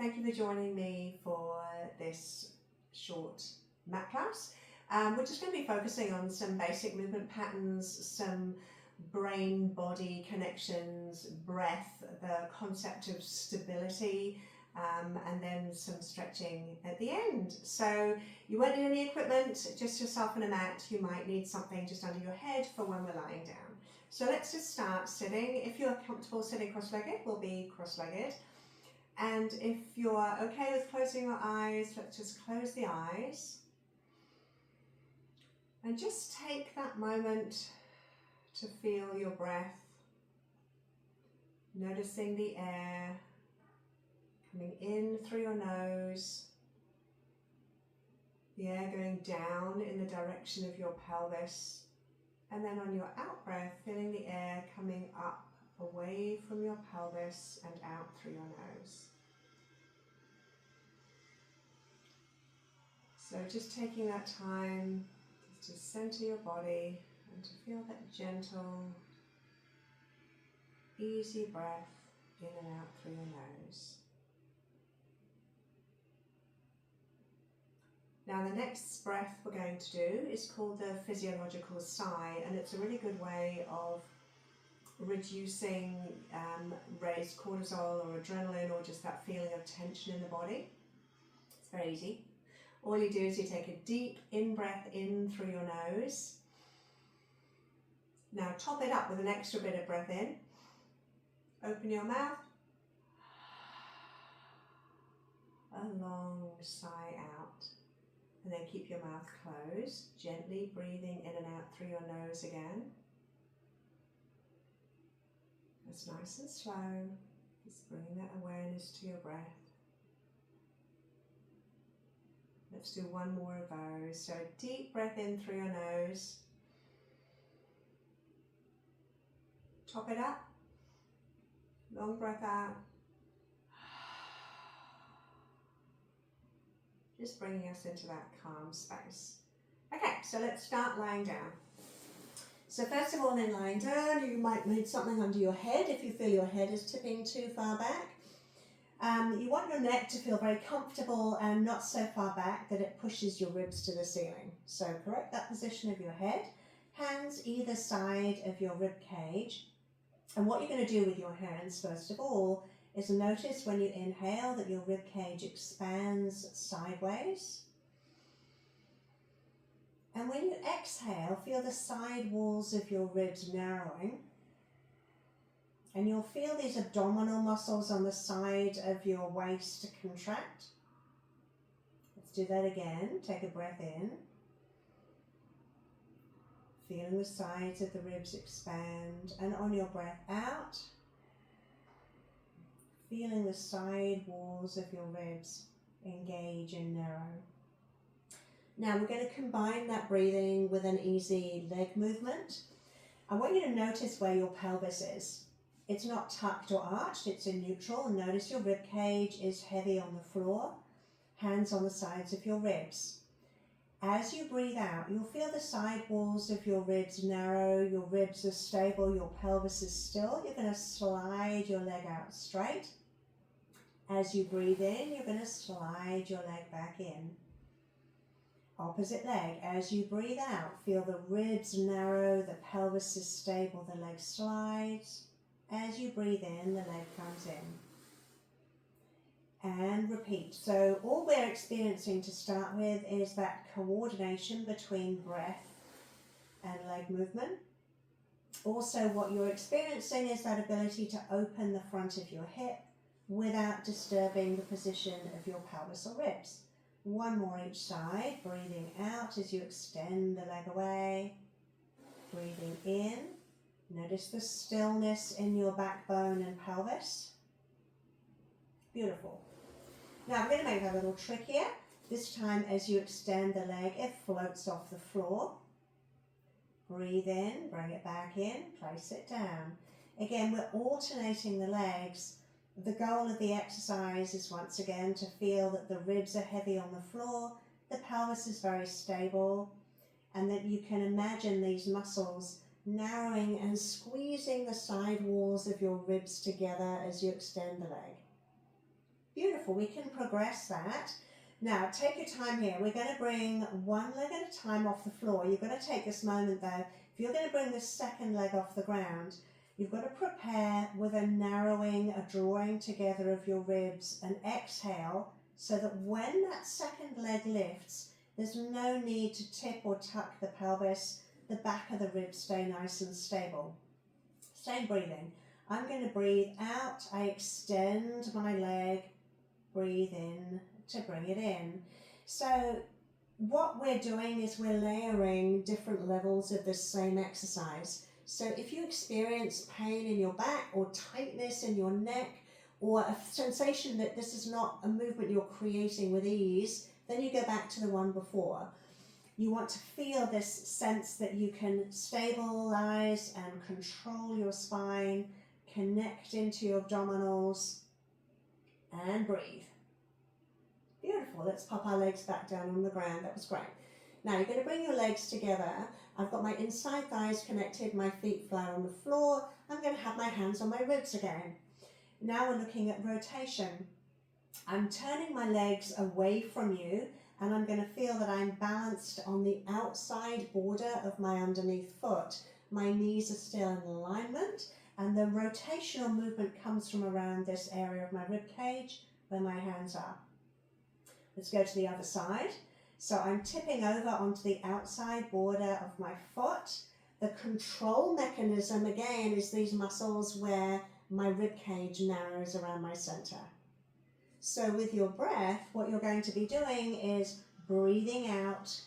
Thank you for joining me for this short mat class. We're just going to be focusing on some basic movement patterns, some brain-body connections, breath, the concept of stability, and then some stretching at the end. So you won't need any equipment, just yourself and a mat. You might need something just under your head for when we're lying down. So let's just start sitting. If you're comfortable sitting cross-legged, we'll be cross-legged. And if you're okay with closing your eyes, let's just close the eyes. And just take that moment to feel your breath, noticing the air coming in through your nose, the air going down in the direction of your pelvis, and then on your out breath, feeling the air coming up away from your pelvis and out through your nose. So just taking that time to center your body and to feel that gentle, easy breath in and out through your nose. Now the next breath we're going to do is called the physiological sigh, and it's a really good way of reducing raised cortisol or adrenaline or just that feeling of tension in the body. It's very easy. All you do is you take a deep in-breath in through your nose. Now top it up with an extra bit of breath in. Open your mouth. A long sigh out. And then keep your mouth closed, gently breathing in and out through your nose again. That's nice and slow. Just bringing that awareness to your breath. Let's do one more of those. So deep breath in through your nose. Top it up. Long breath out. Just bringing us into that calm space. Okay, so let's start lying down. So first of all, in lying down, you might need something under your head if you feel your head is tipping too far back. You want your neck to feel very comfortable and not so far back that it pushes your ribs to the ceiling. So correct that position of your head, hands either side of your rib cage. And what you're going to do with your hands, first of all, is notice when you inhale that your rib cage expands sideways. And when you exhale, feel the side walls of your ribs narrowing. And you'll feel these abdominal muscles on the side of your waist contract. Let's do that again. Take a breath in. Feeling the sides of the ribs expand. And on your breath out, feeling the side walls of your ribs engage and narrow. Now we're going to combine that breathing with an easy leg movement. I want you to notice where your pelvis is. It's not tucked or arched, it's in neutral. Notice your rib cage is heavy on the floor, hands on the sides of your ribs. As you breathe out, you'll feel the side walls of your ribs narrow, your ribs are stable, your pelvis is still. You're going to slide your leg out straight. As you breathe in, you're going to slide your leg back in. Opposite leg, as you breathe out, feel the ribs narrow, the pelvis is stable, the leg slides. As you breathe in, the leg comes in. And repeat. So all we're experiencing to start with is that coordination between breath and leg movement. Also, what you're experiencing is that ability to open the front of your hip without disturbing the position of your pelvis or ribs. One more each side, breathing out as you extend the leg away. Breathing in. Notice the stillness in your backbone and pelvis. Beautiful. Now I'm going to make a little trick here. This time as you extend the leg, it floats off the floor. Breathe in, bring it back in, place it down. Again, we're alternating the legs. The goal of the exercise is once again to feel that the ribs are heavy on the floor, the pelvis is very stable, and that you can imagine these muscles narrowing and squeezing the side walls of your ribs together as you extend the leg. Beautiful, we can progress that. Now, take your time here. We're going to bring one leg at a time off the floor. You've got to take this moment though. If you're going to bring this second leg off the ground, you've got to prepare with a narrowing, a drawing together of your ribs, and exhale so that when that second leg lifts, there's no need to tip or tuck the pelvis. The back of the ribs stay nice and stable. Same breathing. I'm going to breathe out. I extend my leg. Breathe in to bring it in. So what we're doing is we're layering different levels of this same exercise. So if you experience pain in your back or tightness in your neck or a sensation that this is not a movement you're creating with ease, then you go back to the one before. You want to feel this sense that you can stabilize and control your spine, connect into your abdominals, and breathe. Beautiful. Let's pop our legs back down on the ground. That was great. Now you're going to bring your legs together. I've got my inside thighs connected, my feet flat on the floor. I'm going to have my hands on my ribs again. Now we're looking at rotation. I'm turning my legs away from you, and I'm going to feel that I'm balanced on the outside border of my underneath foot. My knees are still in alignment, and the rotational movement comes from around this area of my rib cage where my hands are. Let's go to the other side. So I'm tipping over onto the outside border of my foot. The control mechanism again is these muscles where my rib cage narrows around my center. So with your breath, what you're going to be doing is breathing out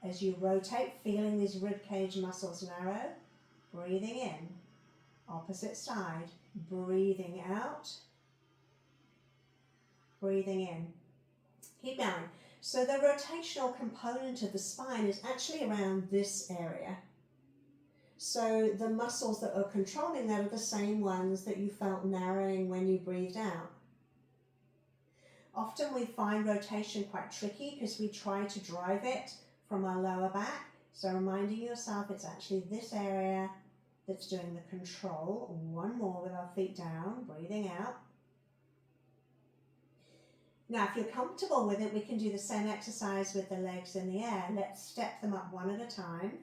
as you rotate, feeling these rib cage muscles narrow, breathing in. Opposite side, breathing out, breathing in. Keep going. So the rotational component of the spine is actually around this area. So the muscles that are controlling that are the same ones that you felt narrowing when you breathed out. Often we find rotation quite tricky because we try to drive it from our lower back. So reminding yourself it's actually this area that's doing the control. One more with our feet down, breathing out. Now, if you're comfortable with it, we can do the same exercise with the legs in the air. Let's step them up one at a time.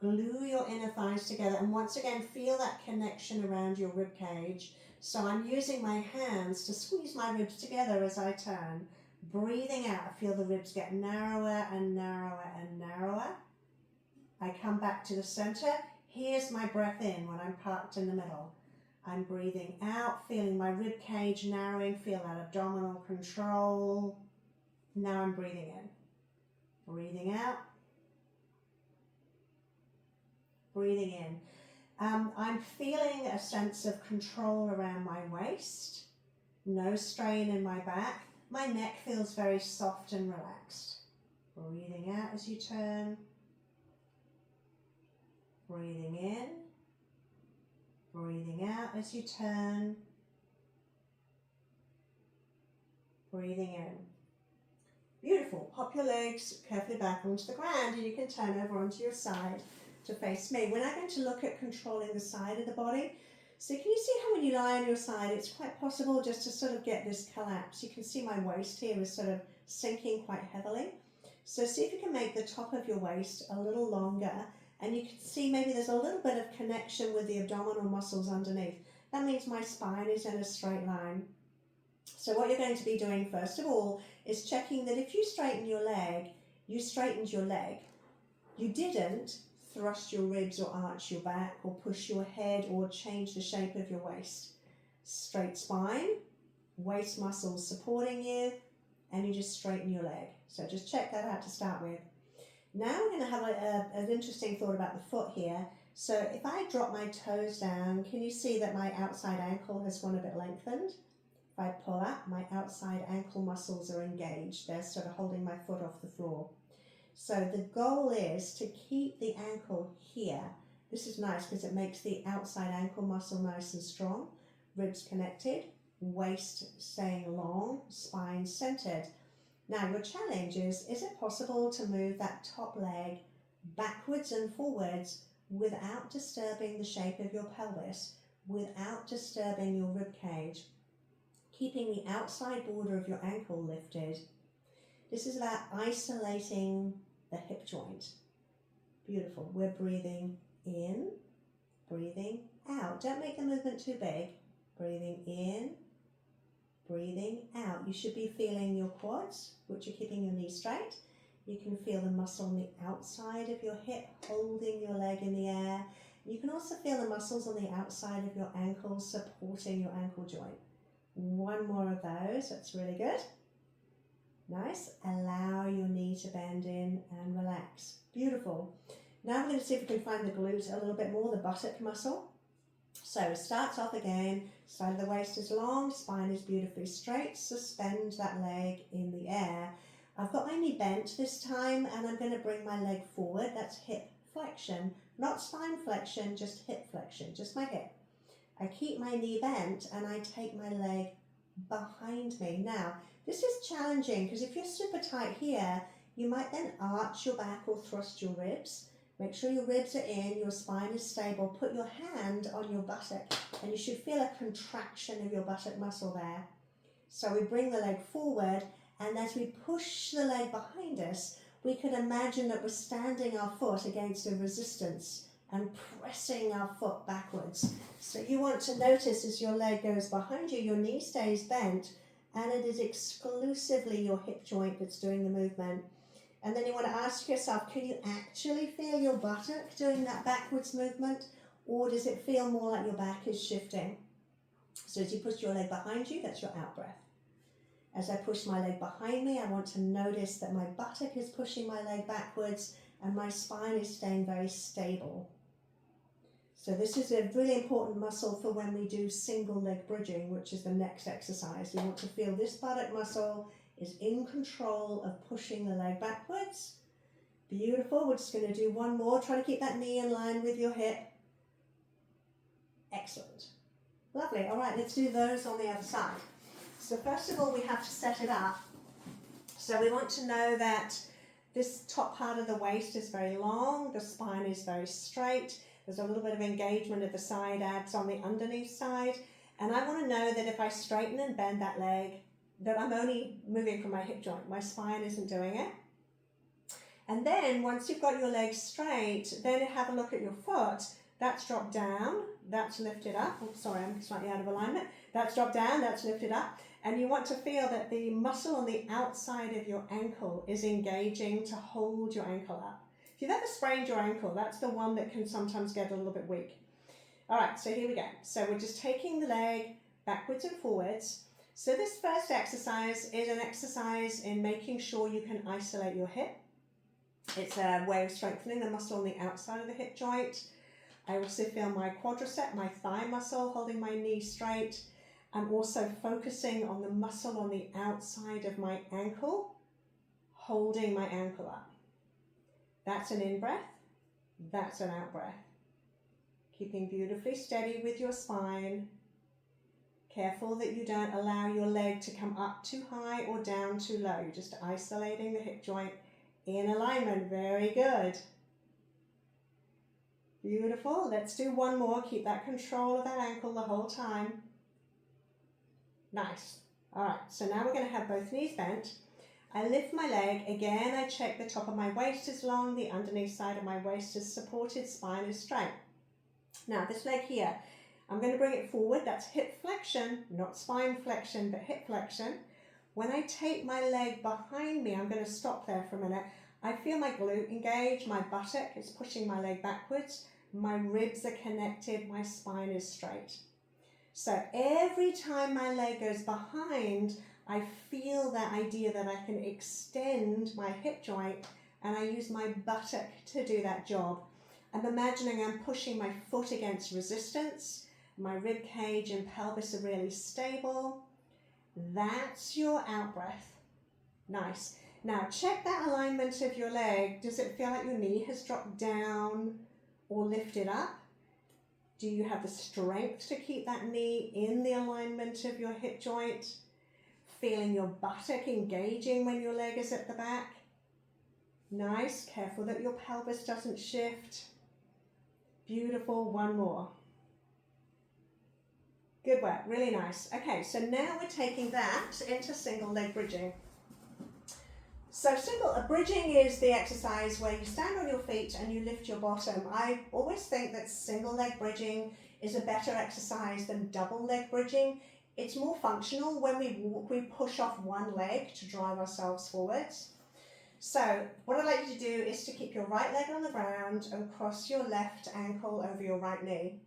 Glue your inner thighs together, and once again, feel that connection around your rib cage. So I'm using my hands to squeeze my ribs together as I turn. Breathing out, I feel the ribs get narrower and narrower and narrower. I come back to the center. Here's my breath in when I'm parked in the middle. I'm breathing out, feeling my rib cage narrowing, feel that abdominal control. Now I'm breathing in. Breathing out. Breathing in. I'm feeling a sense of control around my waist. No strain in my back. My neck feels very soft and relaxed. Breathing out as you turn. Breathing in. Breathing out as you turn. Breathing in. Beautiful. Pop your legs carefully back onto the ground, and you can turn over onto your side to face me. We're now going to look at controlling the side of the body. So can you see how when you lie on your side, it's quite possible just to sort of get this collapse. You can see my waist here is sort of sinking quite heavily. So see if you can make the top of your waist a little longer, and you can see maybe there's a little bit of connection with the abdominal muscles underneath. That means my spine is in a straight line. So what you're going to be doing first of all is checking that if you straighten your leg, you straightened your leg. You didn't thrust your ribs or arch your back or push your head or change the shape of your waist. Straight spine, waist muscles supporting you, and you just straighten your leg. So just check that out to start with. Now we're going to have an interesting thought about the foot here. So if I drop my toes down, can you see that my outside ankle has gone a bit lengthened? If I pull up, my outside ankle muscles are engaged. They're sort of holding my foot off the floor. So the goal is to keep the ankle here. This is nice because it makes the outside ankle muscle nice and strong. Ribs connected, waist staying long, spine centered. Now your challenge is it possible to move that top leg backwards and forwards without disturbing the shape of your pelvis, without disturbing your rib cage? keeping the outside border of your ankle lifted. This is about isolating the hip joint. Beautiful. We're breathing in, breathing out. Don't make the movement too big. Breathing in, breathing out. You should be feeling your quads, which are keeping your knees straight. You can feel the muscle on the outside of your hip holding your leg in the air. You can also feel the muscles on the outside of your ankle supporting your ankle joint. One more of those. That's really good. Nice. Allow your knee to bend in and relax. Beautiful. Now we're going to see if we can find the glute a little bit more, the buttock muscle. So it starts off again, side of the waist is long, spine is beautifully straight. Suspend that leg in the air. I've got my knee bent this time and I'm going to bring my leg forward. That's hip flexion, not spine flexion, just hip flexion, just my hip. I keep my knee bent and I take my leg behind me. Now, this is challenging because if you're super tight here, you might then arch your back or thrust your ribs. Make sure your ribs are in, your spine is stable. Put your hand on your buttock and you should feel a contraction of your buttock muscle there. So we bring the leg forward, and as we push the leg behind us, we can imagine that we're standing our foot against a resistance and pressing our foot backwards. So you want to notice as your leg goes behind you, your knee stays bent, and it is exclusively your hip joint that's doing the movement. And then you want to ask yourself, can you actually feel your buttock doing that backwards movement? Or does it feel more like your back is shifting? So as you push your leg behind you, that's your out breath. As I push my leg behind me, I want to notice that my buttock is pushing my leg backwards and my spine is staying very stable. So this is a really important muscle for when we do single leg bridging, which is the next exercise. We want to feel this buttock muscle is in control of pushing the leg backwards. Beautiful. We're just going to do one more. Try to keep that knee in line with your hip. Excellent. Lovely. All right, let's do those on the other side. So first of all, we have to set it up. So we want to know that this top part of the waist is very long. The spine is very straight. There's a little bit of engagement of the side abs on the underneath side. And I want to know that if I straighten and bend that leg, that I'm only moving from my hip joint. My spine isn't doing it. And then once you've got your legs straight, then have a look at your foot. That's dropped down, that's lifted up. Oops, sorry, I'm slightly out of alignment. That's dropped down, that's lifted up. And you want to feel that the muscle on the outside of your ankle is engaging to hold your ankle up. If you've ever sprained your ankle, that's the one that can sometimes get a little bit weak. All right, so here we go. So we're just taking the leg backwards and forwards. So this first exercise is an exercise in making sure you can isolate your hip. It's a way of strengthening the muscle on the outside of the hip joint. I also feel my quadricep, my thigh muscle, holding my knee straight. I'm also focusing on the muscle on the outside of my ankle, holding my ankle up. That's an in-breath, that's an out-breath. Keeping beautifully steady with your spine. Careful that you don't allow your leg to come up too high or down too low. You're just isolating the hip joint in alignment. Very good. Beautiful. Let's do one more. Keep that control of that ankle the whole time. Nice. All right, so now we're going to have both knees bent. I lift my leg. Again, I check the top of my waist is long, the underneath side of my waist is supported, spine is straight. Now, this leg here, I'm going to bring it forward. That's hip flexion, not spine flexion, but hip flexion. When I take my leg behind me, I'm going to stop there for a minute. I feel my glute engage, my buttock is pushing my leg backwards, my ribs are connected, my spine is straight. So every time my leg goes behind, I feel that idea that I can extend my hip joint and I use my buttock to do that job. I'm imagining I'm pushing my foot against resistance. My rib cage and pelvis are really stable. That's your out breath. Nice. Now check that alignment of your leg. Does it feel like your knee has dropped down or lifted up? Do you have the strength to keep that knee in the alignment of your hip joint? Feeling your buttock engaging when your leg is at the back? Nice. Careful that your pelvis doesn't shift. Beautiful. One more. Good work, really nice. Okay, so now we're taking that into single leg bridging. So bridging is the exercise where you stand on your feet and you lift your bottom. I always think that single leg bridging is a better exercise than double leg bridging. It's more functional. When we walk, we push off one leg to drive ourselves forwards. So what I'd like you to do is to keep your right leg on the ground and cross your left ankle over your right knee.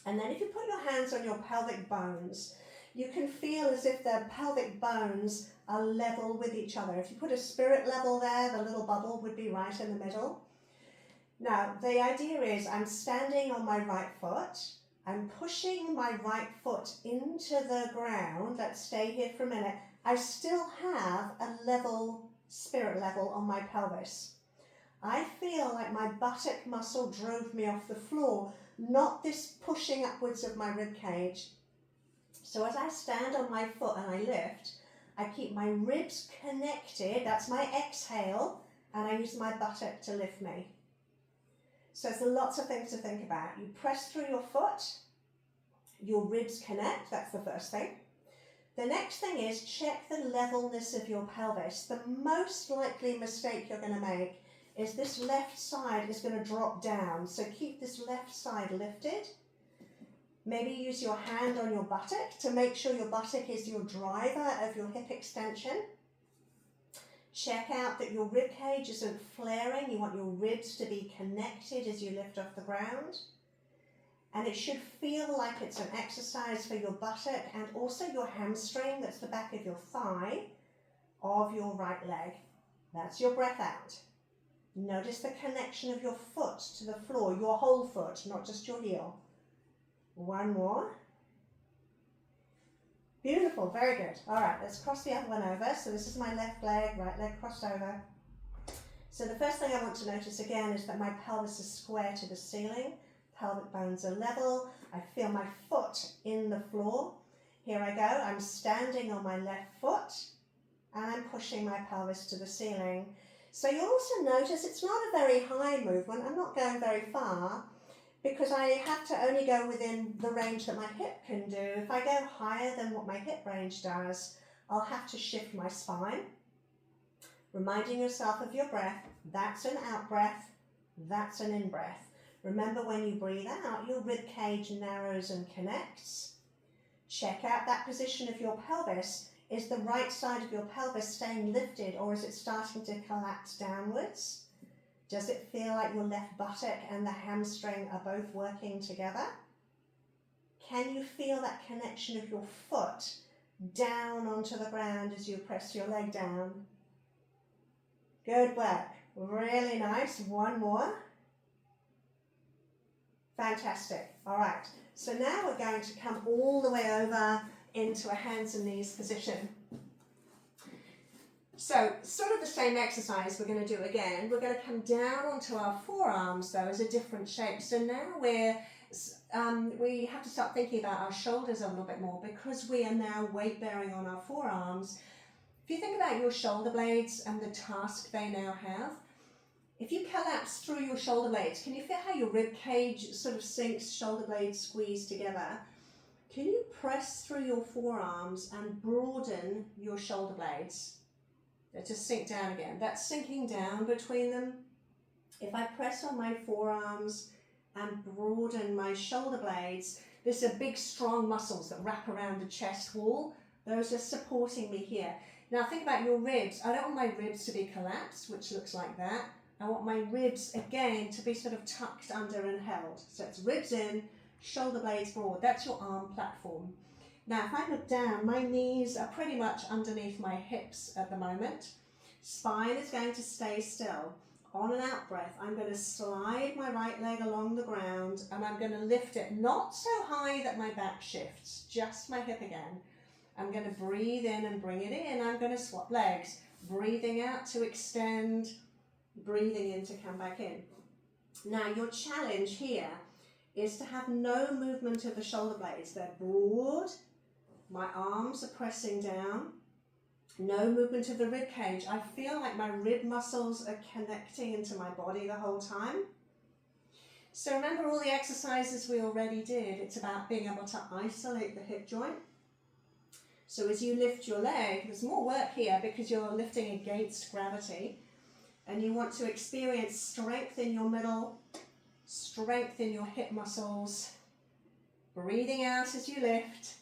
And then if you put your hands on your pelvic bones, you can feel as if the pelvic bones are level with each other. If you put a spirit level there, the little bubble would be right in the middle. Now, the idea is I'm standing on my right foot. I'm pushing my right foot into the ground. Let's stay here for a minute. I still have a level, spirit level on my pelvis. I feel like my buttock muscle drove me off the floor, not this pushing upwards of my rib cage. So as I stand on my foot and I lift, I keep my ribs connected, that's my exhale, and I use my buttock to lift me. So there's lots of things to think about. You press through your foot, your ribs connect, that's the first thing. The next thing is check the levelness of your pelvis. The most likely mistake you're going to make is this left side is going to drop down. So keep this left side lifted. Maybe use your hand on your buttock to make sure your buttock is your driver of your hip extension. Check out that your rib cage isn't flaring. You want your ribs to be connected as you lift off the ground. And it should feel like it's an exercise for your buttock and also your hamstring, that's the back of your thigh, of your right leg. That's your breath out. Notice the connection of your foot to the floor, your whole foot, not just your heel. One more. Beautiful, very good. All right, let's cross the other one over. So this is my left leg, right leg crossed over. So the first thing I want to notice again is that my pelvis is square to the ceiling. Pelvic bones are level. I feel my foot in the floor. Here I go. I'm standing on my left foot and I'm pushing my pelvis to the ceiling. So you'll also notice it's not a very high movement. I'm not going very far because I have to only go within the range that my hip can do. If I go higher than what my hip range does, I'll have to shift my spine. Reminding yourself of your breath. That's an out breath. That's an in breath. Remember, when you breathe out, your rib cage narrows and connects. Check out that position of your pelvis. Is the right side of your pelvis staying lifted or is it starting to collapse downwards? Does it feel like your left buttock and the hamstring are both working together? Can you feel that connection of your foot down onto the ground as you press your leg down? Good work. Really nice. One more. Fantastic. All right. So now we're going to come all the way over into a hands and knees position. So sort of the same exercise we're going to do again. We're going to come down onto our forearms though as a different shape. So now we have to start thinking about our shoulders a little bit more because we are now weight bearing on our forearms. If you think about your shoulder blades and the task they now have, if you collapse through your shoulder blades, can you feel how your rib cage sort of sinks, shoulder blades squeeze together? Can you press through your forearms and broaden your shoulder blades? They're just sink down again. That's sinking down between them. If I press on my forearms and broaden my shoulder blades, these are big, strong muscles that wrap around the chest wall. Those are supporting me here. Now think about your ribs. I don't want my ribs to be collapsed, which looks like that. I want my ribs, again, to be sort of tucked under and held. So it's ribs in, shoulder blades broad. That's your arm platform. Now, if I look down, my knees are pretty much underneath my hips at the moment. Spine is going to stay still. On an out breath, I'm going to slide my right leg along the ground and I'm going to lift it, not so high that my back shifts, just my hip again. I'm going to breathe in and bring it in. I'm going to swap legs, breathing out to extend, breathing in to come back in. Now your challenge here is to have no movement of the shoulder blades. They're broad, my arms are pressing down, no movement of the rib cage. I feel like my rib muscles are connecting into my body the whole time. So remember all the exercises we already did. It's about being able to isolate the hip joint. So as you lift your leg, there's more work here because you're lifting against gravity, and you want to experience strength in your middle, strength in your hip muscles, breathing out as you lift,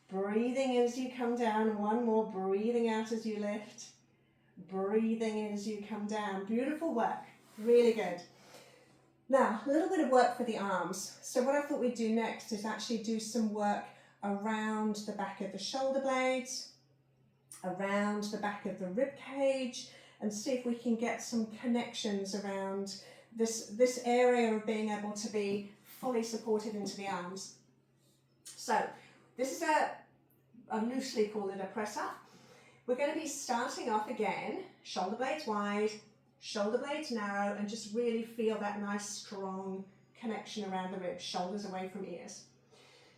breathing in as you come down, one more, breathing out as you lift, breathing in as you come down. Beautiful work, really good. Now, a little bit of work for the arms. So what I thought we'd do next is actually do some work around the back of the shoulder blades, around the back of the rib cage, and see if we can get some connections around this area of being able to be fully supported into the arms. So this is I loosely call it a press up. We're going to be starting off again, shoulder blades wide, shoulder blades narrow, and just really feel that nice strong connection around the ribs, shoulders away from ears.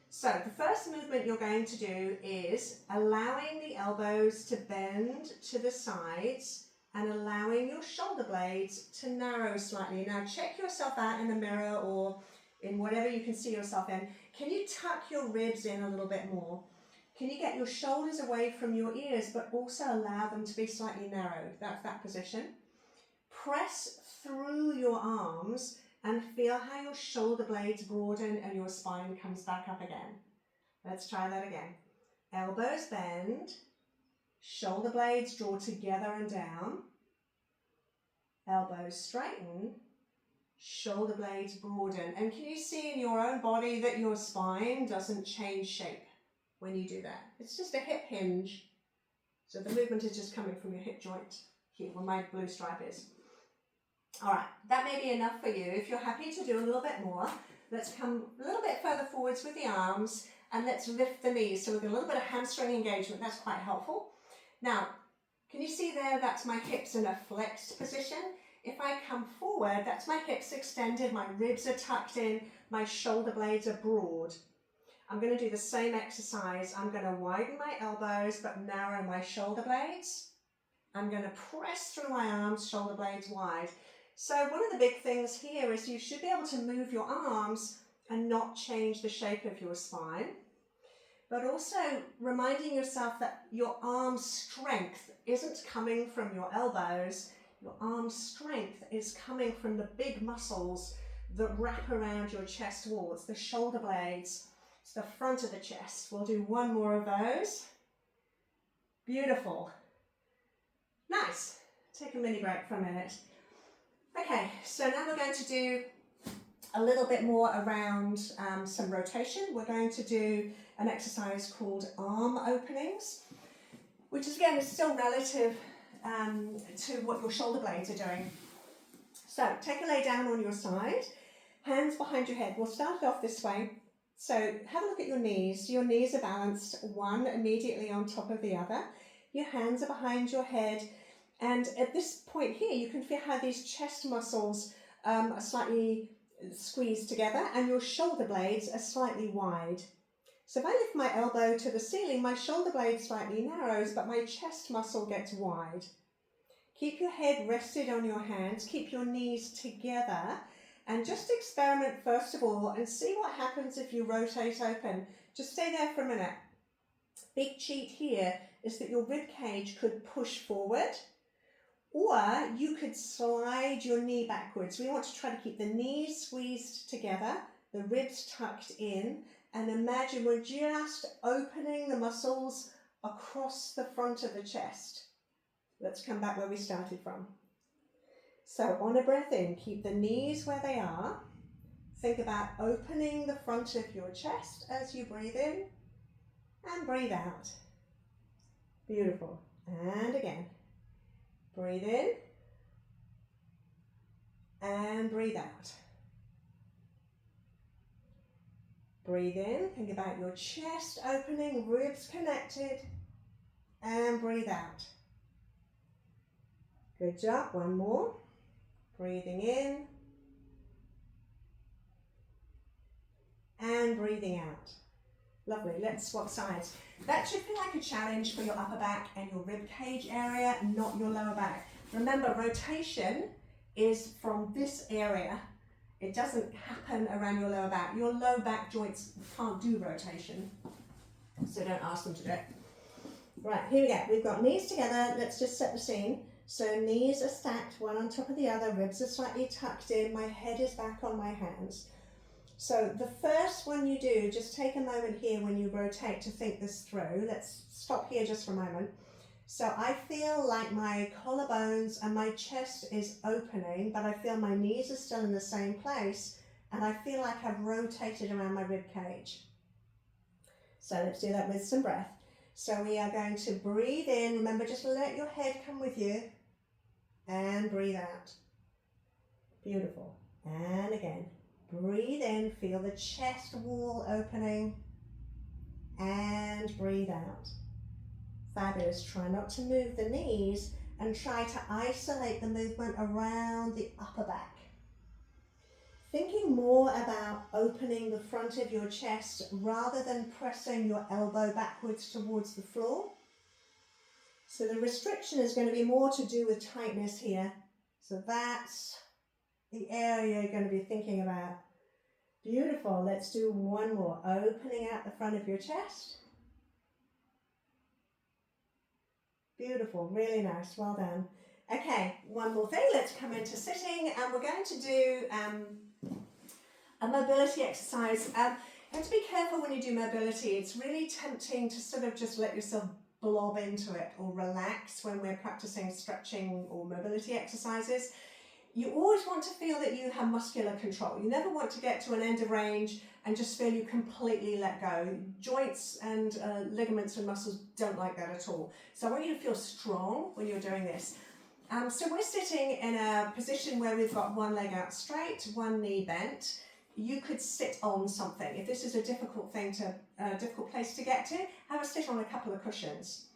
So the first movement you're going to do is allowing the elbows to bend to the sides and allowing your shoulder blades to narrow slightly. Now check yourself out in the mirror or in whatever you can see yourself in. Can you tuck your ribs in a little bit more? Can you get your shoulders away from your ears but also allow them to be slightly narrowed? That's that position. Press through your arms and feel how your shoulder blades broaden and your spine comes back up again. Let's try that again. Elbows bend, shoulder blades draw together and down, elbows straighten, shoulder blades broaden. And can you see in your own body that your spine doesn't change shape when you do that? It's just a hip hinge. So the movement is just coming from your hip joint here, where my blue stripe is. All right, that may be enough for you. If you're happy to do a little bit more, let's come a little bit further forwards with the arms and let's lift the knees. So we've got a little bit of hamstring engagement. That's quite helpful. Now, can you see there? That's my hips in a flexed position. If I come forward, that's my hips extended, my ribs are tucked in, my shoulder blades are broad. I'm going to do the same exercise. I'm going to widen my elbows but narrow my shoulder blades. I'm going to press through my arms, shoulder blades wide. So one of the big things here is you should be able to move your arms and not change the shape of your spine, but also reminding yourself that your arm strength isn't coming from your elbows. Your arm strength is coming from the big muscles that wrap around your chest wall. It's the shoulder blades. It's the front of the chest. We'll do one more of those. Beautiful. Nice. Take a mini break for a minute. Okay, so now we're going to do a little bit more around some rotation. We're going to do an exercise called arm openings, which is again is still relative to what your shoulder blades are doing. So take a lay down on your side, hands behind your head. We'll start it off this way. So have a look at your knees. Your knees are balanced, one immediately on top of the other. Your hands are behind your head. And at this point here, you can feel how these chest muscles are slightly squeezed together and your shoulder blades are slightly wide. So if I lift my elbow to the ceiling, my shoulder blade slightly narrows, but my chest muscle gets wide. Keep your head rested on your hands, keep your knees together, and just experiment first of all and see what happens if you rotate open. Just stay there for a minute. Big cheat here is that your rib cage could push forward, or you could slide your knee backwards. We want to try to keep the knees squeezed together, the ribs tucked in, and imagine we're just opening the muscles across the front of the chest. Let's come back where we started from. So on a breath in, keep the knees where they are. Think about opening the front of your chest as you breathe in and breathe out. Beautiful. And again. Breathe in and breathe out. Breathe in, think about your chest opening, ribs connected, and breathe out. Good job, one more. Breathing in and breathing out. Lovely, let's swap sides. That should feel like a challenge for your upper back and your rib cage area, not your lower back. Remember, rotation is from this area It doesn't happen around your lower back. Your low back joints can't do rotation, so don't ask them to do it. Right, here we go. We've got knees together. Let's just set the scene. So knees are stacked, one on top of the other. Ribs are slightly tucked in. My head is back on my hands. So the first one you do, just take a moment here when you rotate to think this through. Let's stop here just for a moment. So I feel like my collarbones and my chest is opening, but I feel my knees are still in the same place, and I feel like I've rotated around my rib cage. So let's do that with some breath. So we are going to breathe in. Remember, just let your head come with you, and breathe out. Beautiful. And again, breathe in, feel the chest wall opening, and breathe out. Fabulous. Try not to move the knees and try to isolate the movement around the upper back. Thinking more about opening the front of your chest rather than pressing your elbow backwards towards the floor. So the restriction is going to be more to do with tightness here. So that's the area you're going to be thinking about. Beautiful. Let's do one more. Opening out the front of your chest. Beautiful. Really nice. Well done. Okay, one more thing. Let's come into sitting, and we're going to do a mobility exercise. You have to be careful when you do mobility. It's really tempting to sort of just let yourself blob into it or relax when we're practicing stretching or mobility exercises. You always want to feel that you have muscular control. You never want to get to an end of range and just feel you completely let go. Joints and ligaments and muscles don't like that at all. So I want you to feel strong when you're doing this. So we're sitting in a position where we've got one leg out straight, one knee bent. You could sit on something. If this is a difficult place to get to, have a sit on a couple of cushions.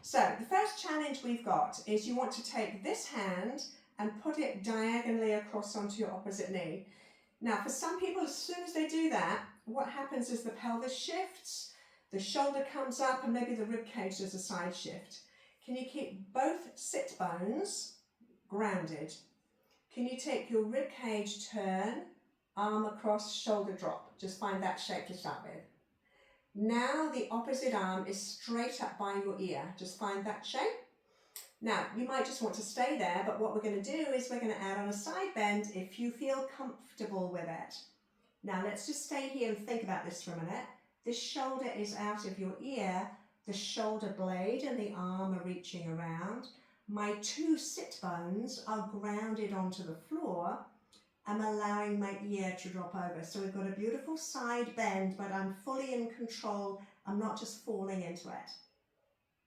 So the first challenge we've got is you want to take this hand and put it diagonally across onto your opposite knee. Now, for some people, as soon as they do that, what happens is the pelvis shifts, the shoulder comes up, and maybe the rib cage does a side shift. Can you keep both sit bones grounded? Can you take your rib cage turn, arm across, shoulder drop? Just find that shape to start with. Now the opposite arm is straight up by your ear. Just find that shape. Now, you might just want to stay there, but what we're going to do is we're going to add on a side bend if you feel comfortable with it. Now, let's just stay here and think about this for a minute. This shoulder is out of your ear. The shoulder blade and the arm are reaching around. My two sit bones are grounded onto the floor. I'm allowing my ear to drop over. So we've got a beautiful side bend, but I'm fully in control. I'm not just falling into it.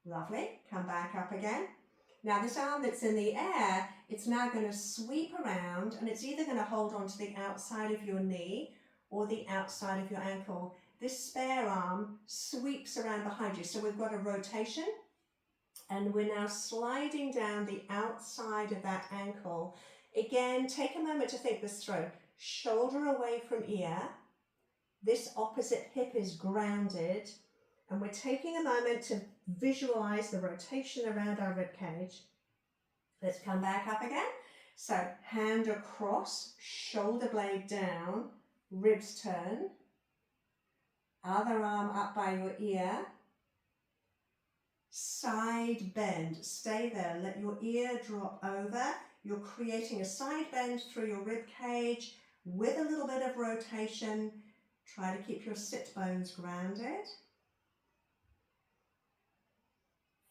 Lovely. Come back up again. Now this arm that's in the air, it's now going to sweep around, and it's either going to hold on to the outside of your knee or the outside of your ankle. This spare arm sweeps around behind you. So we've got a rotation, and we're now sliding down the outside of that ankle. Again, take a moment to think this through. Shoulder away from ear. This opposite hip is grounded. And we're taking a moment to visualize the rotation around our rib cage. Let's come back up again. So hand across, shoulder blade down, ribs turn. Other arm up by your ear. Side bend. Stay there. Let your ear drop over. You're creating a side bend through your rib cage with a little bit of rotation. Try to keep your sit bones grounded.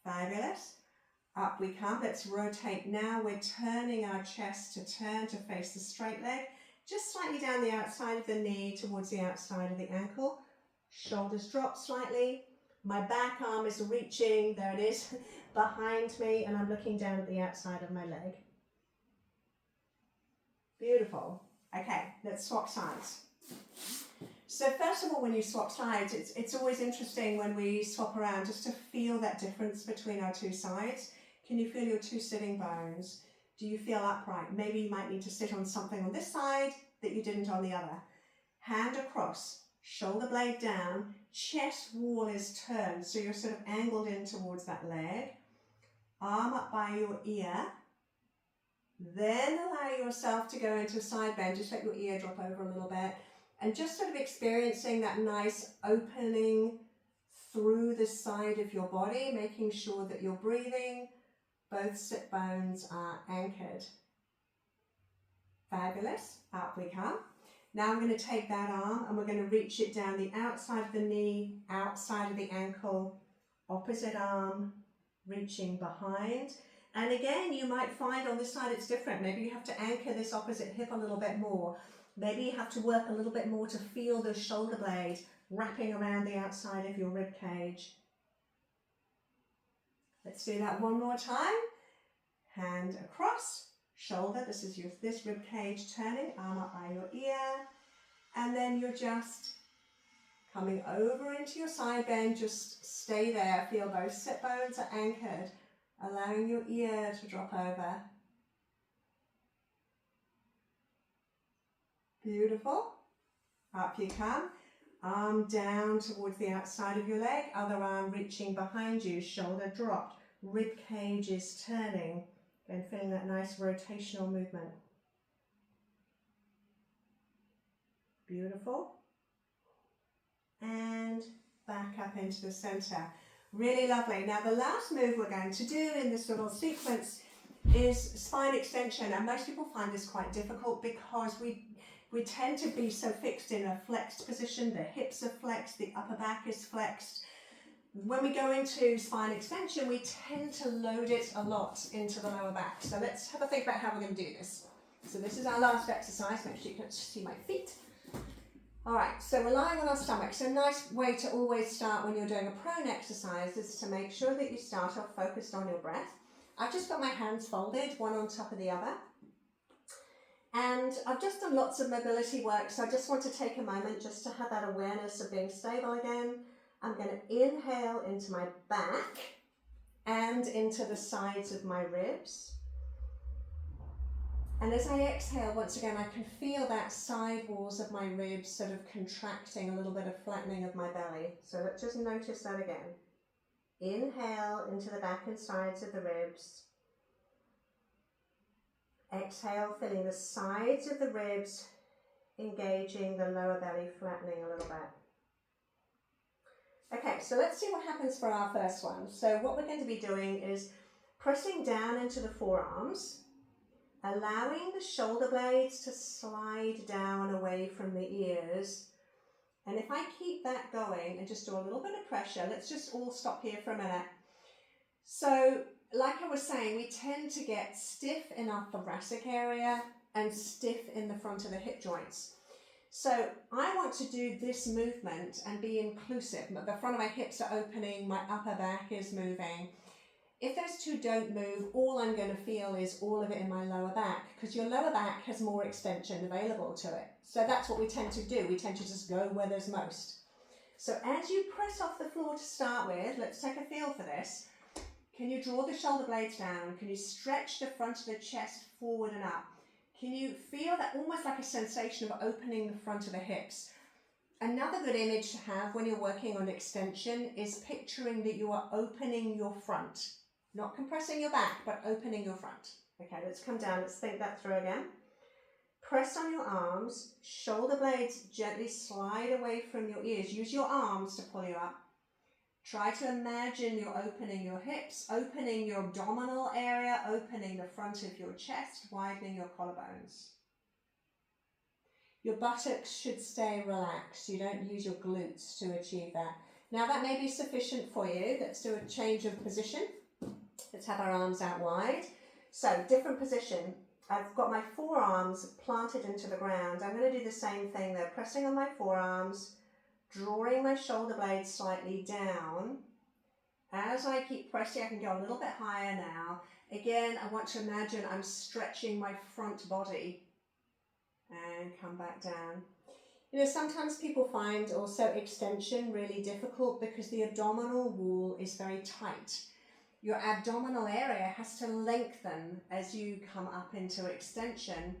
Fabulous. Up we come. Let's rotate now. We're turning our chest to turn to face the straight leg. Just slightly down the outside of the knee towards the outside of the ankle. Shoulders drop slightly. My back arm is reaching, there it is, behind me, and I'm looking down at the outside of my leg. Beautiful. Okay, let's swap sides. So first of all, when you swap sides, it's always interesting when we swap around just to feel that difference between our two sides. Can you feel your two sitting bones? Do you feel upright? Maybe you might need to sit on something on this side that you didn't on the other. Hand across, shoulder blade down, chest wall is turned, so you're sort of angled in towards that leg. Arm up by your ear. Then allow yourself to go into a side bend. Just let your ear drop over a little bit. And just sort of experiencing that nice opening through the side of your body, making sure that you're breathing. Both sit bones are anchored. Fabulous. Up we come. Now I'm going to take that arm and we're going to reach it down the outside of the knee, outside of the ankle, opposite arm, reaching behind. And again, you might find on this side it's different. Maybe you have to anchor this opposite hip a little bit more. Maybe you have to work a little bit more to feel the shoulder blade wrapping around the outside of your rib cage. Let's do that one more time. Hand across, shoulder, this is this rib cage turning, arm up by your ear. And then you're just coming over into your side bend, just stay there. Feel both sit bones are anchored, allowing your ear to drop over. Beautiful. Up you come. Arm down towards the outside of your leg, other arm reaching behind you, shoulder dropped, rib cage is turning, and feeling that nice rotational movement. Beautiful. And back up into the center. Really lovely. Now the last move we're going to do in this little sequence is spine extension, and most people find this quite difficult because we tend to be so fixed in a flexed position. The hips are flexed, the upper back is flexed. When we go into spine extension, we tend to load it a lot into the lower back. So let's have a think about how we're going to do this. So this is our last exercise. Make sure you can see my feet. All right, so we're lying on our stomach. So a nice way to always start when you're doing a prone exercise is to make sure that you start off focused on your breath. I've just got my hands folded, one on top of the other. And I've just done lots of mobility work, so I just want to take a moment just to have that awareness of being stable again. I'm going to inhale into my back and into the sides of my ribs. And as I exhale, once again, I can feel that side walls of my ribs sort of contracting, a little bit of flattening of my belly. So let's just notice that again. Inhale into the back and sides of the ribs. Exhale, feeling the sides of the ribs engaging, the lower belly flattening a little bit. Okay, so let's see what happens for our first one. So what we're going to be doing is pressing down into the forearms, allowing the shoulder blades to slide down away from the ears. And if I keep that going and just do a little bit of pressure, let's just all stop here for a minute. So like I was saying, we tend to get stiff in our thoracic area and stiff in the front of the hip joints. So I want to do this movement and be inclusive. The front of my hips are opening, my upper back is moving. If those two don't move, all I'm going to feel is all of it in my lower back, because your lower back has more extension available to it. So that's what we tend to do. We tend to just go where there's most. So as you press off the floor to start with, let's take a feel for this. Can you draw the shoulder blades down? Can you stretch the front of the chest forward and up? Can you feel that almost like a sensation of opening the front of the hips? Another good image to have when you're working on extension is picturing that you are opening your front. Not compressing your back, but opening your front. Okay, let's come down. Let's think that through again. Press on your arms. Shoulder blades gently slide away from your ears. Use your arms to pull you up. Try to imagine you're opening your hips, opening your abdominal area, opening the front of your chest, widening your collarbones. Your buttocks should stay relaxed. You don't use your glutes to achieve that. Now that may be sufficient for you. Let's do a change of position. Let's have our arms out wide. So different position. I've got my forearms planted into the ground. I'm going to do the same thing there, pressing on my forearms, drawing my shoulder blades slightly down. As I keep pressing, I can go a little bit higher now. Again, I want to imagine I'm stretching my front body and come back down. You know, sometimes people find also extension really difficult because the abdominal wall is very tight. Your abdominal area has to lengthen as you come up into extension,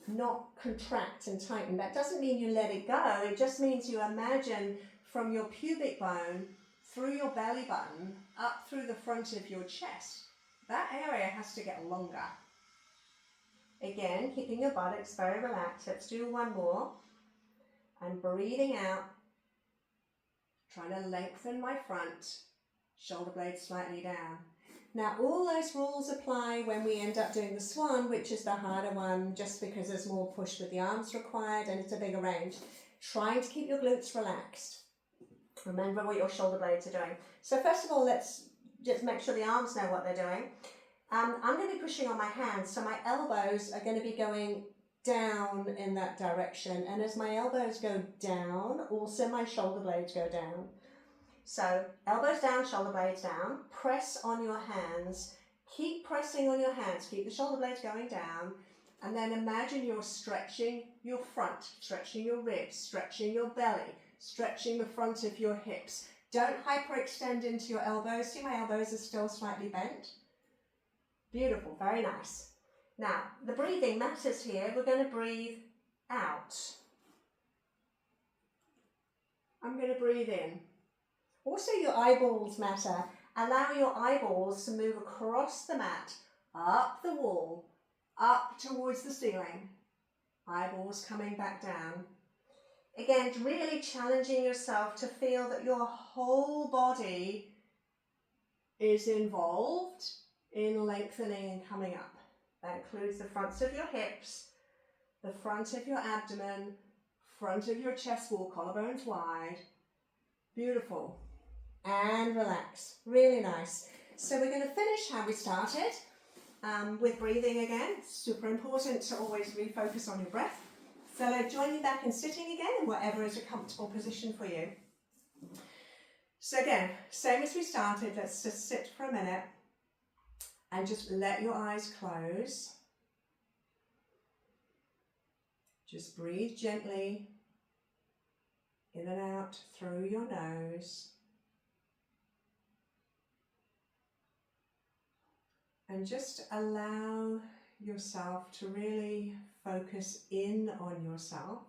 not contract and tighten. That doesn't mean you let it go. It just means you imagine from your pubic bone, through your belly button, up through the front of your chest. That area has to get longer. Again, keeping your buttocks very relaxed. Let's do one more. I'm breathing out, trying to lengthen my front, shoulder blades slightly down. Now, all those rules apply when we end up doing the swan, which is the harder one, just because there's more push with the arms required and it's a bigger range. Trying to keep your glutes relaxed. Remember what your shoulder blades are doing. So first of all, let's just make sure the arms know what they're doing. I'm going to be pushing on my hands, so my elbows are going to be going down in that direction. And as my elbows go down, also my shoulder blades go down. So elbows down, shoulder blades down. Press on your hands. Keep pressing on your hands. Keep the shoulder blades going down. And then imagine you're stretching your front, stretching your ribs, stretching your belly, stretching the front of your hips. Don't hyperextend into your elbows. See, my elbows are still slightly bent. Beautiful, very nice. Now, the breathing matters here. We're going to breathe out. I'm going to breathe in. Also, your eyeballs matter. Allow your eyeballs to move across the mat, up the wall, up towards the ceiling. Eyeballs coming back down. Again, really challenging yourself to feel that your whole body is involved in lengthening and coming up. That includes the fronts of your hips, the front of your abdomen, front of your chest wall, collarbones wide. Beautiful. And relax. Really nice. So we're going to finish how we started with breathing again. Super important to always refocus on your breath. So join me back in sitting again in whatever is a comfortable position for you. So again, same as we started, let's just sit for a minute and just let your eyes close. Just breathe gently in and out through your nose. And just allow yourself to really focus in on yourself.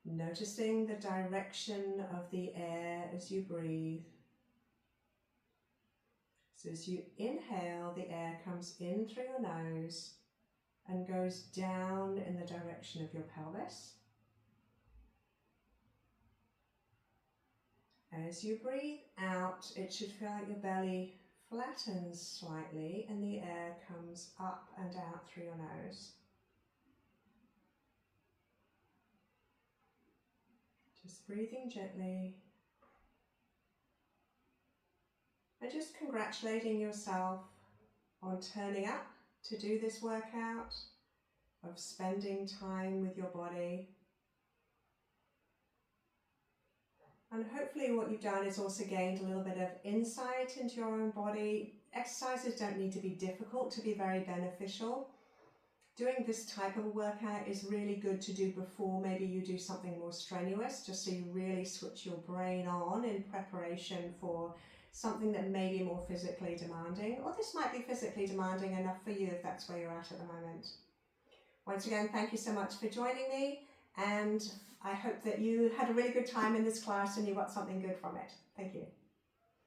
Noticing the direction of the air as you breathe. So as you inhale, the air comes in through your nose and goes down in the direction of your pelvis. As you breathe out, it should feel like your belly flattens slightly and the air comes up and out through your nose. Just breathing gently. And just congratulating yourself on turning up to do this workout, of spending time with your body. And hopefully what you've done is also gained a little bit of insight into your own body. Exercises don't need to be difficult to be very beneficial. Doing this type of a workout is really good to do before maybe you do something more strenuous, just so you really switch your brain on in preparation for something that may be more physically demanding, or this might be physically demanding enough for you if that's where you're at the moment. Once again, thank you so much for joining me, and I hope that you had a really good time in this class and you got something good from it. Thank you.